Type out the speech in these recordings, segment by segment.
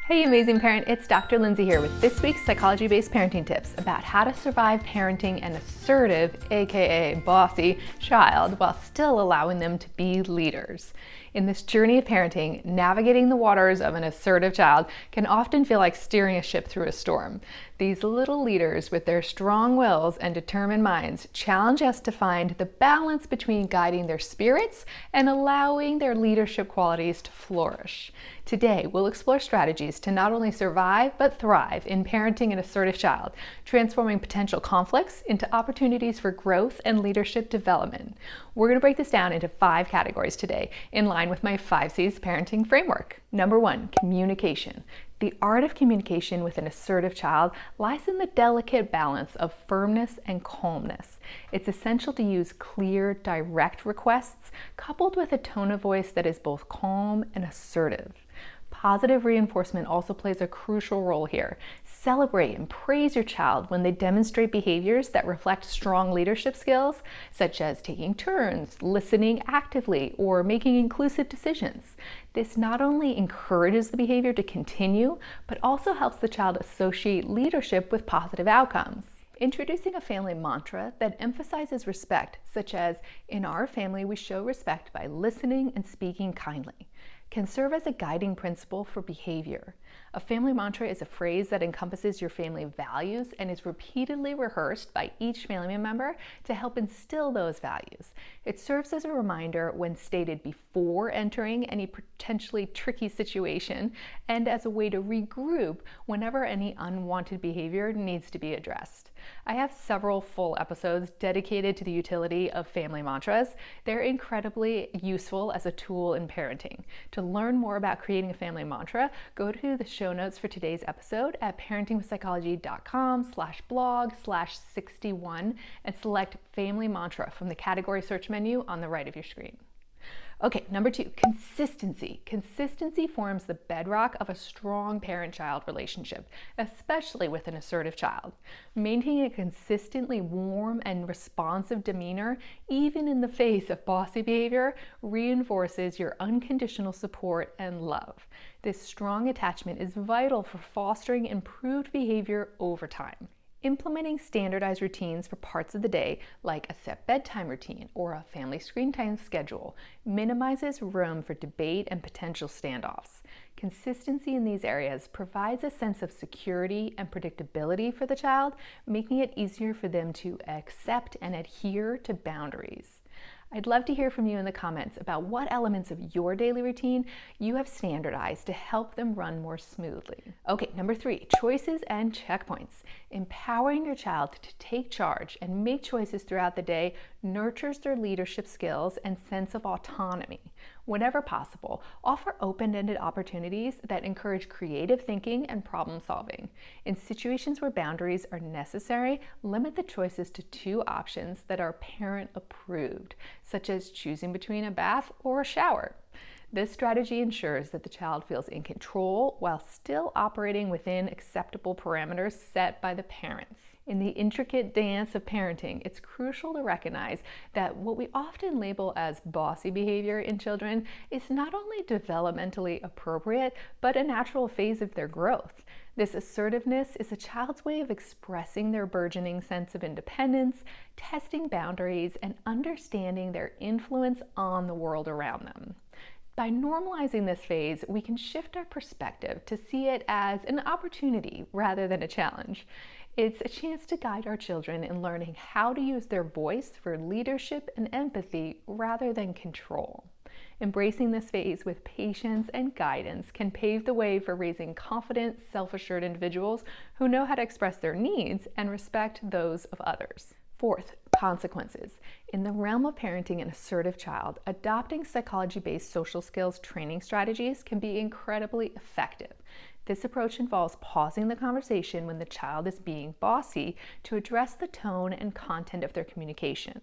Hey amazing parent, it's Dr. Lindsay here with this week's psychology-based parenting tips about how to survive parenting an assertive, aka bossy, child while still allowing them to be leaders. In this journey of parenting, navigating the waters of an assertive child can often feel like steering a ship through a storm. These little leaders with their strong wills and determined minds challenge us to find the balance between guiding their spirits and allowing their leadership qualities to flourish. Today, we'll explore strategies to not only survive but thrive in parenting an assertive child, transforming potential conflicts into opportunities for growth and leadership development. We're going to break this down into 5 categories today, in line with my 5 C's parenting framework. Number 1, communication. The art of communication with an assertive child lies in the delicate balance of firmness and calmness. It's essential to use clear, direct requests coupled with a tone of voice that is both calm and assertive. Positive reinforcement also plays a crucial role here. Celebrate and praise your child when they demonstrate behaviors that reflect strong leadership skills, such as taking turns, listening actively, or making inclusive decisions. This not only encourages the behavior to continue, but also helps the child associate leadership with positive outcomes. Introducing a family mantra that emphasizes respect, such as, "In our family, we show respect by listening and speaking kindly," can serve as a guiding principle for behavior. A family mantra is a phrase that encompasses your family values and is repeatedly rehearsed by each family member to help instill those values. It serves as a reminder when stated before entering any potentially tricky situation and as a way to regroup whenever any unwanted behavior needs to be addressed. I have several full episodes dedicated to the utility of family mantras. They're incredibly useful as a tool in parenting. To learn more about creating a family mantra, go to the show notes for today's episode at parentingwithpsychology.com/blog/61 and select family mantra from the category search menu on the right of your screen. Okay, number 2, consistency. Consistency forms the bedrock of a strong parent-child relationship, especially with an assertive child. Maintaining a consistently warm and responsive demeanor, even in the face of bossy behavior, reinforces your unconditional support and love. This strong attachment is vital for fostering improved behavior over time. Implementing standardized routines for parts of the day, like a set bedtime routine or a family screen time schedule, minimizes room for debate and potential standoffs. Consistency in these areas provides a sense of security and predictability for the child, making it easier for them to accept and adhere to boundaries. I'd love to hear from you in the comments about what elements of your daily routine you have standardized to help them run more smoothly. Okay, number 3, choices and checkpoints. Empowering your child to take charge and make choices throughout the day nurtures their leadership skills and sense of autonomy. Whenever possible, offer open-ended opportunities that encourage creative thinking and problem solving. In situations where boundaries are necessary, limit the choices to 2 options that are parent approved, such as choosing between a bath or a shower. This strategy ensures that the child feels in control while still operating within acceptable parameters set by the parents. In the intricate dance of parenting, it's crucial to recognize that what we often label as bossy behavior in children is not only developmentally appropriate, but a natural phase of their growth. This assertiveness is a child's way of expressing their burgeoning sense of independence, testing boundaries, and understanding their influence on the world around them. By normalizing this phase, we can shift our perspective to see it as an opportunity rather than a challenge. It's a chance to guide our children in learning how to use their voice for leadership and empathy rather than control. Embracing this phase with patience and guidance can pave the way for raising confident, self-assured individuals who know how to express their needs and respect those of others. 4th, consequences. In the realm of parenting an assertive child, adopting psychology-based social skills training strategies can be incredibly effective. This approach involves pausing the conversation when the child is being bossy to address the tone and content of their communication.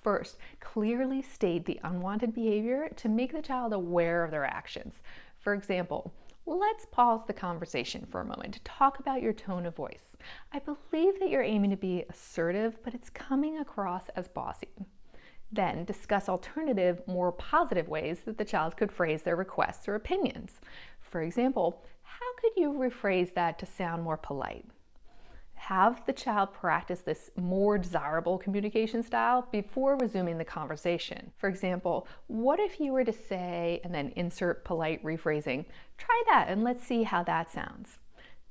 First, clearly state the unwanted behavior to make the child aware of their actions. For example, let's pause the conversation for a moment to talk about your tone of voice. I believe that you're aiming to be assertive, but it's coming across as bossy. Then discuss alternative, more positive ways that the child could phrase their requests or opinions. For example, how could you rephrase that to sound more polite? Have the child practice this more desirable communication style before resuming the conversation. For example, what if you were to say, and then insert polite rephrasing, try that and let's see how that sounds.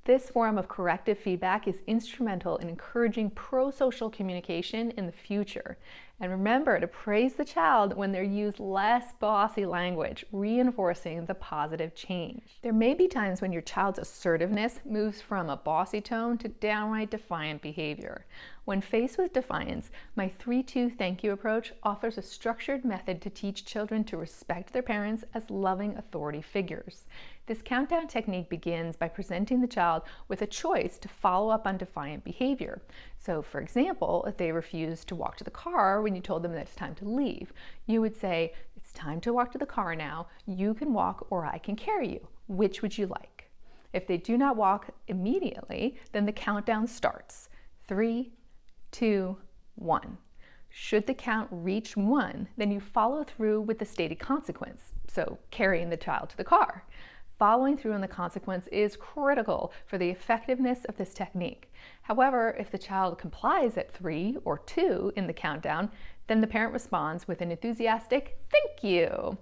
This form of corrective feedback is instrumental in encouraging pro-social communication in the future. And remember to praise the child when they use less bossy language, reinforcing the positive change. There may be times when your child's assertiveness moves from a bossy tone to downright defiant behavior. When faced with defiance, my 3-2 thank you approach offers a structured method to teach children to respect their parents as loving authority figures. This countdown technique begins by presenting the child with a choice to follow up on defiant behavior. So, for example, if they refuse to walk to the car when you told them that it's time to leave, you would say, "It's time to walk to the car now. You can walk or I can carry you. Which would you like?" If they do not walk immediately, then the countdown starts. 3, 2, 1. Should the count reach 1, then you follow through with the stated consequence, so carrying the child to the car. Following through on the consequence is critical for the effectiveness of this technique. However, if the child complies at 3 or 2 in the countdown, then the parent responds with an enthusiastic "thank you."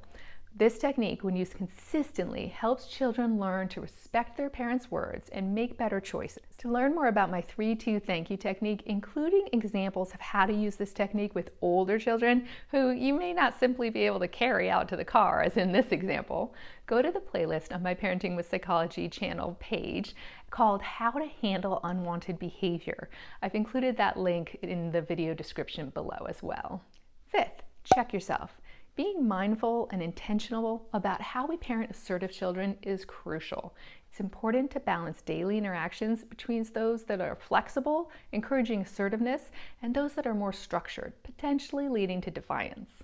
This technique, when used consistently, helps children learn to respect their parents' words and make better choices. To learn more about my 3-2 thank you technique, including examples of how to use this technique with older children who you may not simply be able to carry out to the car, as in this example, go to the playlist on my Parenting with Psychology channel page called How to Handle Unwanted Behavior. I've included that link in the video description below as well. 5th, check yourself. Being mindful and intentional about how we parent assertive children is crucial. It's important to balance daily interactions between those that are flexible, encouraging assertiveness, and those that are more structured, potentially leading to defiance.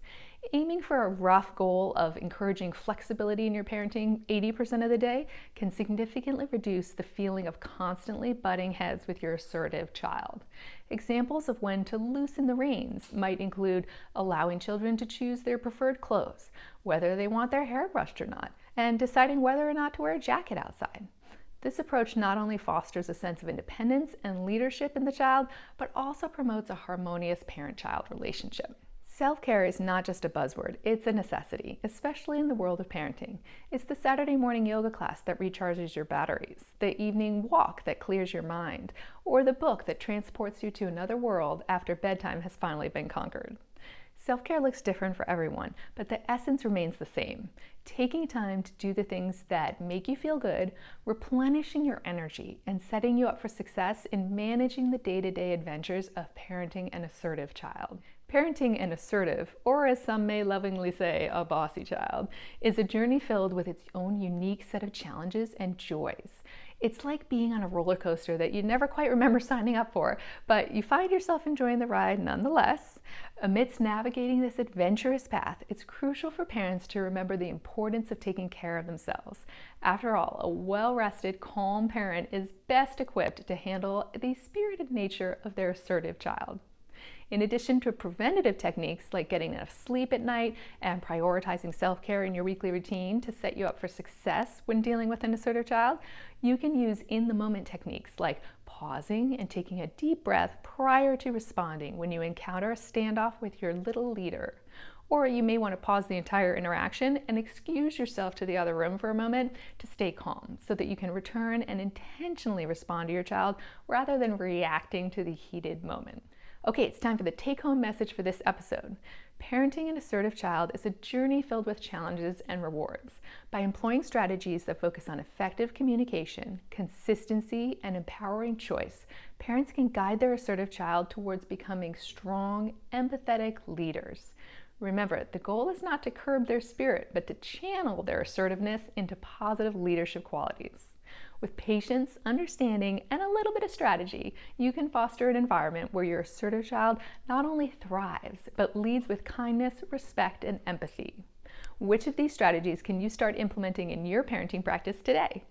Aiming for a rough goal of encouraging flexibility in your parenting 80% of the day can significantly reduce the feeling of constantly butting heads with your assertive child. Examples of when to loosen the reins might include allowing children to choose their preferred clothes, whether they want their hair brushed or not, and deciding whether or not to wear a jacket outside. This approach not only fosters a sense of independence and leadership in the child, but also promotes a harmonious parent-child relationship. Self-care is not just a buzzword, it's a necessity, especially in the world of parenting. It's the Saturday morning yoga class that recharges your batteries, the evening walk that clears your mind, or the book that transports you to another world after bedtime has finally been conquered. Self-care looks different for everyone, but the essence remains the same. Taking time to do the things that make you feel good, replenishing your energy, and setting you up for success in managing the day-to-day adventures of parenting an assertive child. Parenting an assertive, or as some may lovingly say, a bossy child, is a journey filled with its own unique set of challenges and joys. It's like being on a roller coaster that you never quite remember signing up for, but you find yourself enjoying the ride nonetheless. Amidst navigating this adventurous path, it's crucial for parents to remember the importance of taking care of themselves. After all, a well-rested, calm parent is best equipped to handle the spirited nature of their assertive child. In addition to preventative techniques like getting enough sleep at night and prioritizing self-care in your weekly routine to set you up for success when dealing with an assertive child, you can use in-the-moment techniques like pausing and taking a deep breath prior to responding when you encounter a standoff with your little leader. Or you may want to pause the entire interaction and excuse yourself to the other room for a moment to stay calm so that you can return and intentionally respond to your child rather than reacting to the heated moment. Okay, it's time for the take-home message for this episode. Parenting an assertive child is a journey filled with challenges and rewards. By employing strategies that focus on effective communication, consistency, and empowering choice, parents can guide their assertive child towards becoming strong, empathetic leaders. Remember, the goal is not to curb their spirit, but to channel their assertiveness into positive leadership qualities. With patience, understanding, and a little bit of strategy, you can foster an environment where your assertive child not only thrives, but leads with kindness, respect, and empathy. Which of these strategies can you start implementing in your parenting practice today?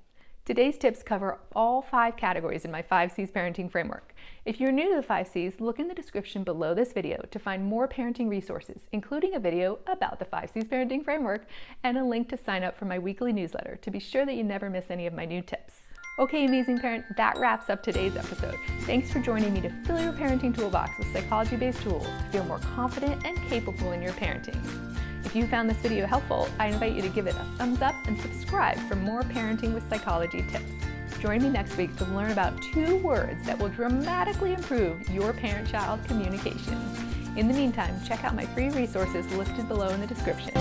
Today's tips cover all 5 categories in my 5 C's parenting framework. If you're new to the 5 C's, look in the description below this video to find more parenting resources, including a video about the 5 C's parenting framework and a link to sign up for my weekly newsletter to be sure that you never miss any of my new tips. Okay, amazing parent, that wraps up today's episode. Thanks for joining me to fill your parenting toolbox with psychology-based tools to feel more confident and capable in your parenting. If you found this video helpful, I invite you to give it a thumbs up and subscribe for more parenting with psychology tips. Join me next week to learn about 2 words that will dramatically improve your parent-child communication. In the meantime, check out my free resources listed below in the description.